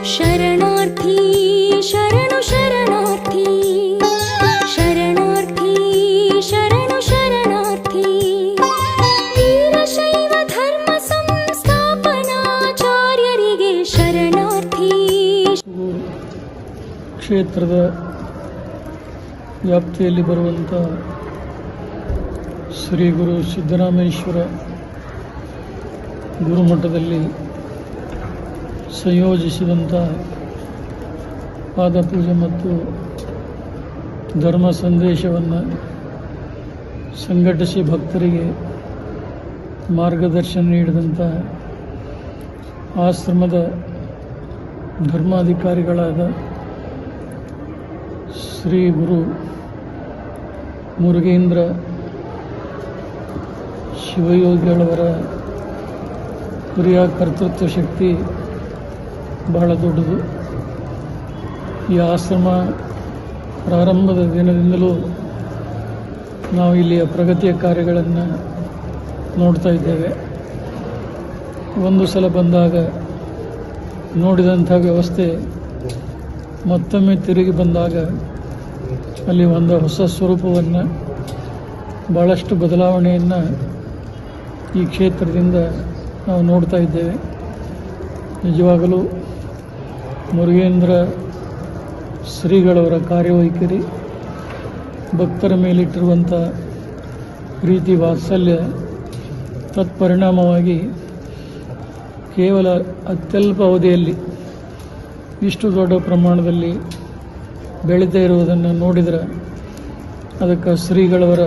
ಶರಣಾರ್ಥಿ ಶರಣು ಶರಣಾರ್ಥಿ ಶರಣಾರ್ಥಿ ಶರಣು ಶರಣಾರ್ಥಿ ವೀರಶೈವ ಧರ್ಮ ಸಂಸ್ಥಾಪನಾಚಾರ್ಯರಿಗೆ ಶರಣಾರ್ಥಿ. ಕ್ಷೇತ್ರದ ವ್ಯಾಪ್ತಿಯಲ್ಲಿ ಬರುವಂಥ ಶ್ರೀ ಗುರು ಸಿದ್ದರಾಮೇಶ್ವರ ಗುರುಮಠದಲ್ಲಿ ಸಂಯೋಜಿಸಿದಂಥ ಪಾದಪೂಜೆ ಮತ್ತು ಧರ್ಮ ಸಂದೇಶವನ್ನು ಸಂಘಟಿಸಿ ಭಕ್ತರಿಗೆ ಮಾರ್ಗದರ್ಶನ ನೀಡಿದಂಥ ಆಶ್ರಮದ ಧರ್ಮಾಧಿಕಾರಿಗಳಾದ ಶ್ರೀ ಗುರು ಮುರುಗೇಂದ್ರ ಶಿವಯೋಗಿಗಳವರ ಕ್ರಿಯ ಕರ್ತೃತ್ವ ಶಕ್ತಿ ಬಹಳ ದೊಡ್ಡದು. ಈ ಆಶ್ರಮ ಪ್ರಾರಂಭದ ದಿನದಿಂದಲೂ ನಾವು ಇಲ್ಲಿಯ ಪ್ರಗತಿಯ ಕಾರ್ಯಗಳನ್ನು ನೋಡ್ತಾ ಇದ್ದೇವೆ. ಒಂದು ಸಲ ಬಂದಾಗ ನೋಡಿದಂಥ ವ್ಯವಸ್ಥೆ ಮತ್ತೊಮ್ಮೆ ತಿರುಗಿ ಬಂದಾಗ ಅಲ್ಲಿ ಒಂದು ಹೊಸ ಸ್ವರೂಪವನ್ನು, ಭಾಳಷ್ಟು ಬದಲಾವಣೆಯನ್ನು ಈ ಕ್ಷೇತ್ರದಿಂದ ನಾವು ನೋಡ್ತಾ ಇದ್ದೇವೆ. ನಿಜವಾಗಲೂ ಮುರುಗೇಂದ್ರ ಶ್ರೀಗಳವರ ಕಾರ್ಯವೈಖರಿ, ಭಕ್ತರ ಮೇಲಿಟ್ಟಿರುವಂಥ ಪ್ರೀತಿ ವಾತ್ಸಲ್ಯ ತತ್ಪರಿಣಾಮವಾಗಿ ಕೇವಲ ಅತ್ಯಲ್ಪ ಅವಧಿಯಲ್ಲಿ ಇಷ್ಟು ದೊಡ್ಡ ಪ್ರಮಾಣದಲ್ಲಿ ಬೆಳೀತಾ ಇರುವುದನ್ನು ನೋಡಿದರೆ ಅದಕ್ಕೆ ಶ್ರೀಗಳವರ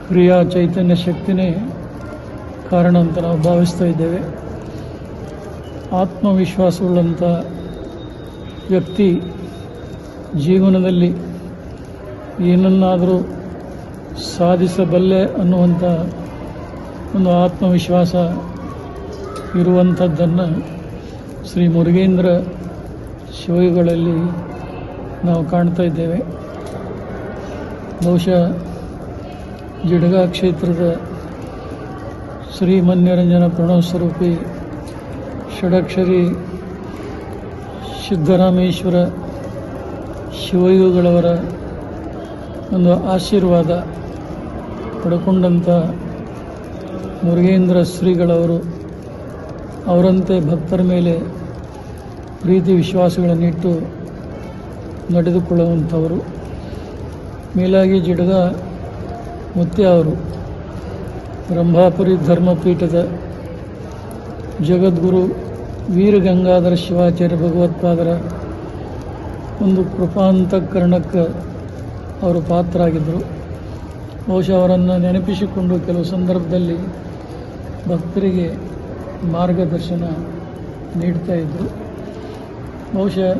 ಕ್ರಿಯಾ ಚೈತನ್ಯ ಶಕ್ತಿನೇ ಕಾರಣ ಅಂತ ನಾವು ಭಾವಿಸ್ತಾ ಇದ್ದೇವೆ. ಆತ್ಮವಿಶ್ವಾಸವುಳ್ಳಂಥ ವ್ಯಕ್ತಿ ಜೀವನದಲ್ಲಿ ಏನನ್ನಾದರೂ ಸಾಧಿಸಬಲ್ಲೆ ಅನ್ನುವಂಥ ಒಂದು ಆತ್ಮವಿಶ್ವಾಸ ಇರುವಂಥದ್ದನ್ನು ಶ್ರೀ ಮುರುಗೇಂದ್ರ ಶಿವಗಳಲ್ಲಿ ನಾವು ಕಾಣ್ತಾ ಇದ್ದೇವೆ. ಬಹುಶಃ ಜಿಡಗ ಕ್ಷೇತ್ರದ ಶ್ರೀ ಮನ್ಯರಂಜನ ಪ್ರಣವ ಸ್ವರೂಪಿ ಷಡಕ್ಷರಿ ಸಿದ್ದರಾಮೇಶ್ವರ ಶಿವಯೋಗಿಗಳವರ ಒಂದು ಆಶೀರ್ವಾದ ಪಡ್ಕೊಂಡಂಥ ಮುರುಗೇಂದ್ರ ಶ್ರೀಗಳವರು ಅವರಂತೆ ಭಕ್ತರ ಮೇಲೆ ಪ್ರೀತಿ ವಿಶ್ವಾಸಗಳನ್ನಿಟ್ಟು ನಡೆದುಕೊಳ್ಳುವಂಥವರು. ಮೇಲಾಗಿ ಜಿಡಗ ಮುತ್ಯ ಅವರು ರಂಭಾಪುರಿ ಧರ್ಮಪೀಠದ ಜಗದ್ಗುರು ವೀರಗಂಗಾಧರ ಶಿವಾಚಾರ್ಯ ಭಗವತ್ಪಾದರ ಒಂದು ಕೃಪಾಂತಕರಣಕ್ಕೆ ಅವರು ಪಾತ್ರರಾಗಿದ್ದರು. ಬಹುಶಃ ಅವರನ್ನು ನೆನಪಿಸಿಕೊಂಡು ಕೆಲವು ಸಂದರ್ಭದಲ್ಲಿ ಭಕ್ತರಿಗೆ ಮಾರ್ಗದರ್ಶನ ನೀಡ್ತಾ ಇದ್ದರು. ಬಹುಶಃ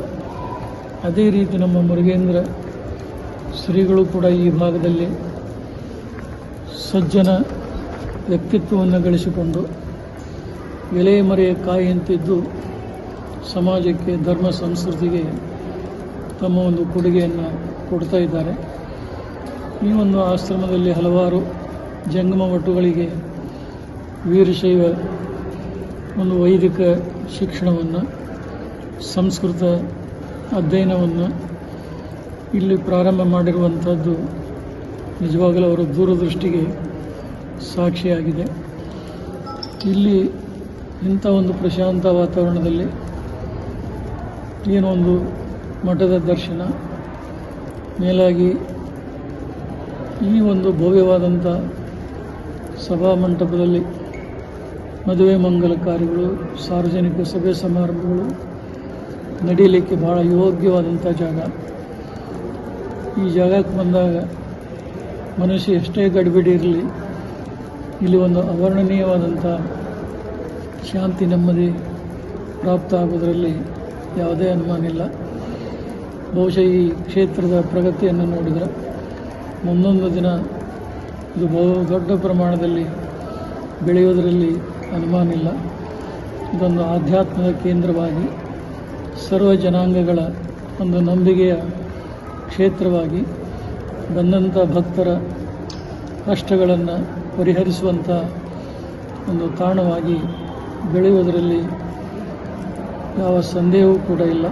ಅದೇ ರೀತಿ ನಮ್ಮ ಮುರುಗೇಂದ್ರ ಶ್ರೀಗಳು ಕೂಡ ಈ ಭಾಗದಲ್ಲಿ ಸಜ್ಜನ ವ್ಯಕ್ತಿತ್ವವನ್ನು ಗಳಿಸಿಕೊಂಡು ಎಲೆ ಮರೆಯ ಕಾಯಿಯಂತಿದ್ದು ಸಮಾಜಕ್ಕೆ, ಧರ್ಮ ಸಂಸ್ಕೃತಿಗೆ ತಮ್ಮ ಒಂದು ಕೊಡುಗೆಯನ್ನು ಕೊಡ್ತಾ ಇದ್ದಾರೆ. ಈ ಒಂದು ಆಶ್ರಮದಲ್ಲಿ ಹಲವಾರು ಜಂಗಮ ಮಠಗಳಿಗೆ ವೀರಶೈವ ಒಂದು ವೈದಿಕ ಶಿಕ್ಷಣವನ್ನು, ಸಂಸ್ಕೃತ ಅಧ್ಯಯನವನ್ನು ಇಲ್ಲಿ ಪ್ರಾರಂಭ ಮಾಡಿರುವಂಥದ್ದು ನಿಜವಾಗಲೂ ಅವರ ದೂರದೃಷ್ಟಿಗೆ ಸಾಕ್ಷಿಯಾಗಿದೆ. ಇಲ್ಲಿ ಇಂಥ ಒಂದು ಪ್ರಶಾಂತ ವಾತಾವರಣದಲ್ಲಿ ಏನೋ ಒಂದು ಮಠದ ದರ್ಶನ, ಮೇಲಾಗಿ ಈ ಒಂದು ಭವ್ಯವಾದಂಥ ಸಭಾಮಂಟಪದಲ್ಲಿ ಮದುವೆ ಮಂಗಲ ಕಾರ್ಯಗಳು, ಸಾರ್ವಜನಿಕ ಸಭೆ ಸಮಾರಂಭಗಳು ನಡೆಯಲಿಕ್ಕೆ ಭಾಳ ಯೋಗ್ಯವಾದಂಥ ಜಾಗ. ಈ ಜಾಗಕ್ಕೆ ಬಂದಾಗ ಮನುಷ್ಯ ಎಷ್ಟೇ ಗಡಿಬಿಡಿ ಇರಲಿ, ಇಲ್ಲಿ ಒಂದು ಅವರ್ಣನೀಯವಾದಂಥ ಶಾಂತಿ, ನೆಮ್ಮದಿ ಪ್ರಾಪ್ತ ಆಗೋದರಲ್ಲಿ ಯಾವುದೇ ಅನುಮಾನ ಇಲ್ಲ. ಬಹುಶಃ ಈ ಕ್ಷೇತ್ರದ ಪ್ರಗತಿಯನ್ನು ನೋಡಿದರೆ ಮುಂದೊಂದು ದಿನ ಇದು ಬಹು ದೊಡ್ಡ ಪ್ರಮಾಣದಲ್ಲಿ ಬೆಳೆಯೋದರಲ್ಲಿ ಅನುಮಾನ ಇಲ್ಲ. ಇದೊಂದು ಆಧ್ಯಾತ್ಮದ ಕೇಂದ್ರವಾಗಿ, ಸರ್ವ ಜನಾಂಗಗಳ ಒಂದು ನಂಬಿಕೆಯ ಕ್ಷೇತ್ರವಾಗಿ, ಬಂದಂಥ ಭಕ್ತರ ಕಷ್ಟಗಳನ್ನು ಪರಿಹರಿಸುವಂಥ ಒಂದು ತಾಣವಾಗಿ ಬೆಳೆಯುವುದರಲ್ಲಿ ಯಾವ ಸಂದೇಹವೂ ಕೂಡ ಇಲ್ಲ.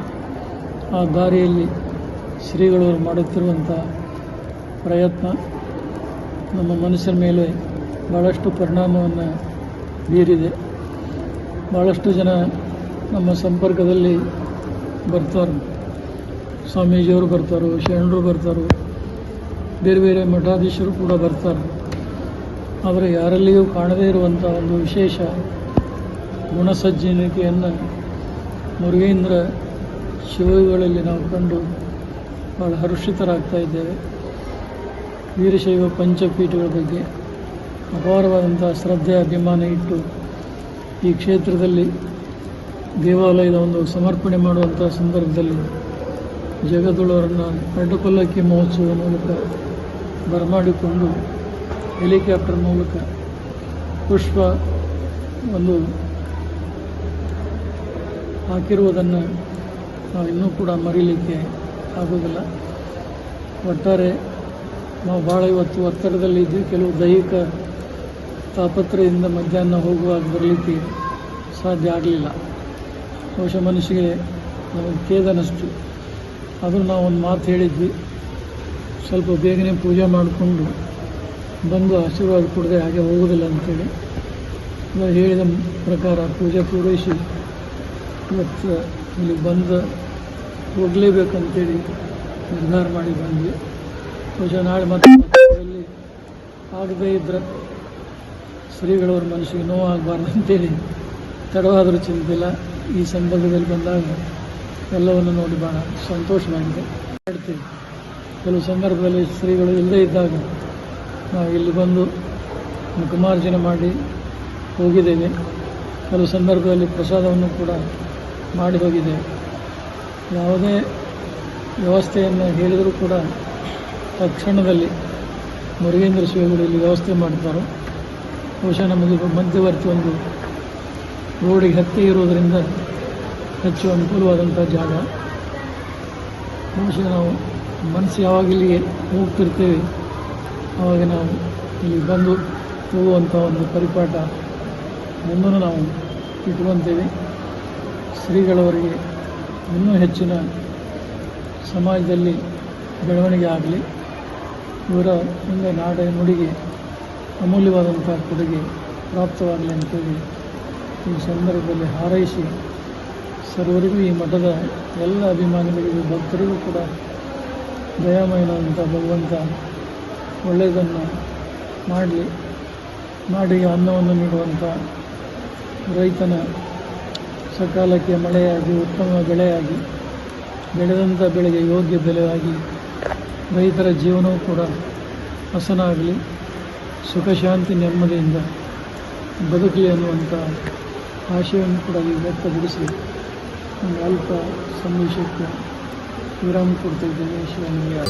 ಆ ದಾರಿಯಲ್ಲಿ ಶ್ರೀಗಳವರು ಮಾಡುತ್ತಿರುವಂಥ ಪ್ರಯತ್ನ ನಮ್ಮ ಮನಸ್ಸಿನ ಮೇಲೆ ಭಾಳಷ್ಟು ಪರಿಣಾಮವನ್ನು ಬೀರಿದೆ. ಭಾಳಷ್ಟು ಜನ ನಮ್ಮ ಸಂಪರ್ಕದಲ್ಲಿ ಬರ್ತಾರೆ. ಸ್ವಾಮೀಜಿಯವರು ಬರ್ತಾರೆ, ಶರಣರು ಬರ್ತಾರೆ, ಬೇರೆ ಬೇರೆ ಮಠಾಧೀಶರು ಕೂಡ ಬರ್ತಾರೆ. ಆದರೆ ಯಾರಲ್ಲಿಯೂ ಕಾಣದೇ ಇರುವಂಥ ಒಂದು ವಿಶೇಷ ಗುಣಸಜ್ಜನಿಕೆಯನ್ನು ಮುರುಗೇಂದ್ರ ಶಿವಗಳಲ್ಲಿ ನಾವು ಕಂಡು ಭಾಳ ಹರ್ಷಿತರಾಗ್ತಾ ಇದ್ದೇವೆ. ವೀರಶೈವ ಪಂಚಪೀಠಗಳ ಬಗ್ಗೆ ಅಪಾರವಾದಂಥ ಶ್ರದ್ಧೆ ಅಭಿಮಾನ ಇಟ್ಟು ಈ ಕ್ಷೇತ್ರದಲ್ಲಿ ದೇವಾಲಯದ ಒಂದು ಸಮರ್ಪಣೆ ಮಾಡುವಂಥ ಸಂದರ್ಭದಲ್ಲಿ ಜಗದೊಳವರನ್ನು ಅಡ್ಡಪಲ್ಲಕ್ಕಿ ಮಹೋತ್ಸವದ ಮೂಲಕ ಬರಮಾಡಿಕೊಂಡು ಹೆಲಿಕಾಪ್ಟರ್ ಮೂಲಕ ಪುಷ್ಪ ಒಂದು ಹಾಕಿರುವುದನ್ನು ನಾವು ಇನ್ನೂ ಕೂಡ ಮರೀಲಿಕ್ಕೆ ಆಗೋದಿಲ್ಲ. ಒಟ್ಟಾರೆ ನಾವು ಭಾಳ ಇವತ್ತು ಒತ್ತಡದಲ್ಲಿದ್ವಿ. ಕೆಲವು ದೈಹಿಕ ತಾಪತ್ರಯದಿಂದ ಮಧ್ಯಾಹ್ನ ಹೋಗುವಾಗ ಬರಲಿಕ್ಕೆ ಸಾಧ್ಯ ಆಗಲಿಲ್ಲ. ಬಹುಶಃ ಮನಸ್ಸಿಗೆ ನಮಗೆ ಖೇದನಿಸ್ತು. ಆದರೂ ನಾವು ಒಂದು ಮಾತು ಹೇಳಿದ್ವಿ, ಸ್ವಲ್ಪ ಬೇಗನೆ ಪೂಜೆ ಮಾಡಿಕೊಂಡು ಬಂದು ಆಶೀರ್ವಾದ ಕೊಡದೆ ಹಾಗೆ ಹೋಗೋದಿಲ್ಲ ಅಂಥೇಳಿ. ನಾವು ಹೇಳಿದ ಪ್ರಕಾರ ಪೂಜೆ ಪೂರೈಸಿ ಇವತ್ತು ಇಲ್ಲಿ ಬಂದು ಹೋಗಲೇಬೇಕಂತೇಳಿ ನಿರ್ಧಾರ ಮಾಡಿ ಬಂದ್ವಿ. ಬಹುಶಃ ನಾಳೆ ಮತ್ತೆ ಅಲ್ಲಿ ಆಗದೇ ಇದ್ದರೆ ಶ್ರೀಗಳವ್ರ ಮನಸ್ಸಿಗೆ ನೋವಾಗಬಾರ್ದು ಅಂತೇಳಿ ತಡವಾದರೂ ಚಿಂತಿಲ್ಲ. ಈ ಸಂದರ್ಭದಲ್ಲಿ ಬಂದಾಗ ಎಲ್ಲವನ್ನು ನೋಡಿ ಭಾಳ ಸಂತೋಷವಾಗಿದೆ. ಹೇಳ್ತೀವಿ, ಕೆಲವು ಸಂದರ್ಭದಲ್ಲಿ ಶ್ರೀಗಳು ಇಲ್ಲದೇ ಇದ್ದಾಗ ನಾವು ಇಲ್ಲಿ ಬಂದು ಮುಖಮಾರ್ಜನೆ ಮಾಡಿ ಹೋಗಿದ್ದೇವೆ. ಕೆಲವು ಸಂದರ್ಭದಲ್ಲಿ ಪ್ರಸಾದವನ್ನು ಕೂಡ ಮಾಡಿ ಹೋಗಿದ್ದೇವೆ. ಯಾವುದೇ ವ್ಯವಸ್ಥೆಯನ್ನು ಹೇಳಿದರೂ ಕೂಡ ತಕ್ಷಣದಲ್ಲಿ ಮುರುಗೇಂದ್ರ ಶ್ರೀಗಳು ಇಲ್ಲಿ ವ್ಯವಸ್ಥೆ ಮಾಡ್ತಾರೋ. ಬಹುಶಃ ನಮಗೆ ಮಧ್ಯವರ್ತಿ ಒಂದು ರೋಡಿಗೆ ಹತ್ತಿ ಇರೋದರಿಂದ ಹೆಚ್ಚು ಅನುಕೂಲವಾದಂಥ ಜಾಗ. ಬಹುಶಃ ನಾವು ಮನಸ್ಸು ಯಾವಾಗ ಇಲ್ಲಿಗೆ ಹೋಗ್ತಿರ್ತೇವೆ ಆವಾಗ ನಾವು ಇಲ್ಲಿ ಬಂದು ಹೋಗುವಂಥ ಒಂದು ಪರಿಪಾಠ ಮುಂದೂ ನಾವು ಇಟ್ಕೊತೇವೆ. ಶ್ರೀಗಳವರಿಗೆ ಇನ್ನೂ ಹೆಚ್ಚಿನ ಸಮಾಜದಲ್ಲಿ ಬೆಳವಣಿಗೆ ಆಗಲಿ, ಇವರ ಮುಂದೆ ನಾಡ ನುಡಿಗೆ ಅಮೂಲ್ಯವಾದಂಥ ಕೊಡುಗೆ ಪ್ರಾಪ್ತವಾಗಲಿ ಅಂತೇಳಿ ಈ ಸಂದರ್ಭದಲ್ಲಿ ಹಾರೈಸಿ ಸರ್ವರಿಗೂ ಈ ಮಠದ ಎಲ್ಲ ಅಭಿಮಾನಿಗಳಿಗೂ ಭಕ್ತರಿಗೂ ಕೂಡ ದಯಾಮಯನಾದಂಥ ಭಗವಂತ ಒಳ್ಳೆಯದನ್ನು ಮಾಡಿ ಅನ್ನವನ್ನು ನೀಡುವಂಥ ರೈತನ ಸಕಾಲಕ್ಕೆ ಮಳೆಯಾಗಿ ಉತ್ತಮ ಬೆಳೆಯಾಗಿ ಬೆಳೆದಂಥ ಬೆಳೆಗೆ ಯೋಗ್ಯ ಬೆಲೆಯಾಗಿ ರೈತರ ಜೀವನವೂ ಕೂಡ ಹಸನಾಗಲಿ, ಸುಖ ಶಾಂತಿ ನೆಮ್ಮದಿಯಿಂದ ಬದುಕಲಿ ಅನ್ನುವಂಥ ಆಶಯವನ್ನು ಕೂಡ ಈ ವ್ಯಕ್ತಪಡಿಸಿ ಒಂದು ಅಲ್ಪ ಸಂದೇಶಕ್ಕೆ ವಿರಾಮ ಕೊಡ್ತಾ ಇದ್ದೇನೆ. ಶಿವನಿಗೆ